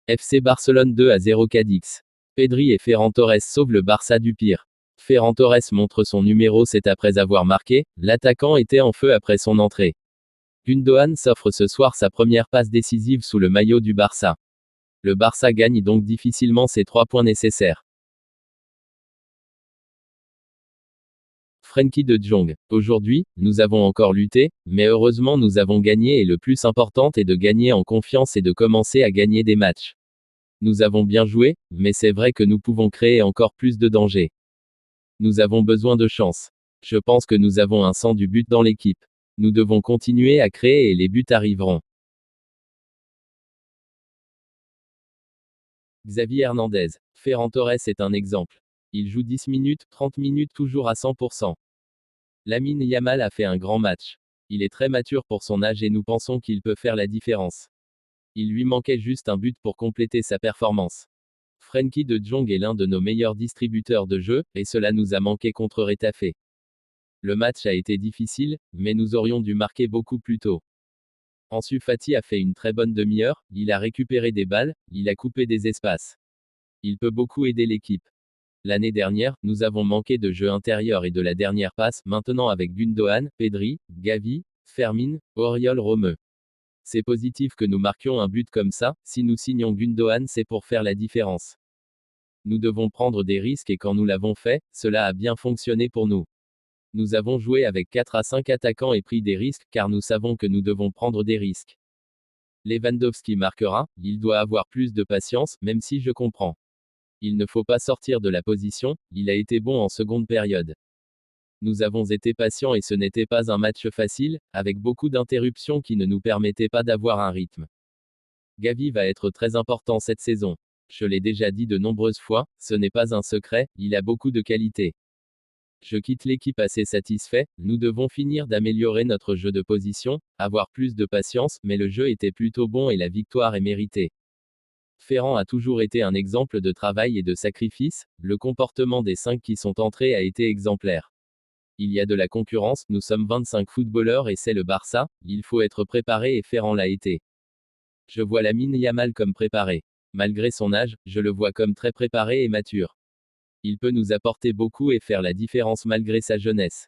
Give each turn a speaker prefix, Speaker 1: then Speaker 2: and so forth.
Speaker 1: FC Barcelone 2-0 Cadix. Pedri et Ferran Torres sauvent le Barça du pire. Ferran Torres montre son numéro 7 après avoir marqué, l'attaquant était en feu après son entrée. Gundogan s'offre ce soir sa première passe décisive sous le maillot du Barça. Le Barça gagne donc difficilement ses 3 points nécessaires. Frenkie de Jong. Aujourd'hui, nous avons encore lutté, mais heureusement nous avons gagné et le plus important est de gagner en confiance et de commencer à gagner des matchs. Nous avons bien joué, mais c'est vrai que nous pouvons créer encore plus de danger. Nous avons besoin de chance. Je pense que nous avons un sens du but dans l'équipe. Nous devons continuer à créer et les buts arriveront. Xavi Hernandez. Ferran Torres est un exemple. Il joue 10 minutes, 30 minutes toujours à 100%. Lamine Yamal a fait un grand match. Il est très mature pour son âge et nous pensons qu'il peut faire la différence. Il lui manquait juste un but pour compléter sa performance. Frenkie de Jong est l'un de nos meilleurs distributeurs de jeu, et cela nous a manqué contre Retafe. Le match a été difficile, mais nous aurions dû marquer beaucoup plus tôt. Ansu Fati a fait une très bonne demi-heure, il a récupéré des balles, il a coupé des espaces. Il peut beaucoup aider l'équipe. L'année dernière, nous avons manqué de jeu intérieur et de la dernière passe, maintenant avec Gundogan, Pedri, Gavi, Fermin, Oriol Romeu. C'est positif que nous marquions un but comme ça, si nous signons Gundogan c'est pour faire la différence. Nous devons prendre des risques et quand nous l'avons fait, cela a bien fonctionné pour nous. Nous avons joué avec 4 à 5 attaquants et pris des risques, car nous savons que nous devons prendre des risques. Lewandowski marquera, il doit avoir plus de patience, même si je comprends. Il ne faut pas sortir de la position, il a été bon en seconde période. Nous avons été patients et ce n'était pas un match facile, avec beaucoup d'interruptions qui ne nous permettaient pas d'avoir un rythme. Gavi va être très important cette saison. Je l'ai déjà dit de nombreuses fois, ce n'est pas un secret, il a beaucoup de qualités. Je quitte l'équipe assez satisfait, nous devons finir d'améliorer notre jeu de position, avoir plus de patience, mais le jeu était plutôt bon et la victoire est méritée. Ferran a toujours été un exemple de travail et de sacrifice, le comportement des 5 qui sont entrés a été exemplaire. Il y a de la concurrence, nous sommes 25 footballeurs et c'est le Barça, il faut être préparé et Ferran l'a été. Je vois Lamine Yamal comme préparé. Malgré son âge, je le vois comme très préparé et mature. Il peut nous apporter beaucoup et faire la différence malgré sa jeunesse.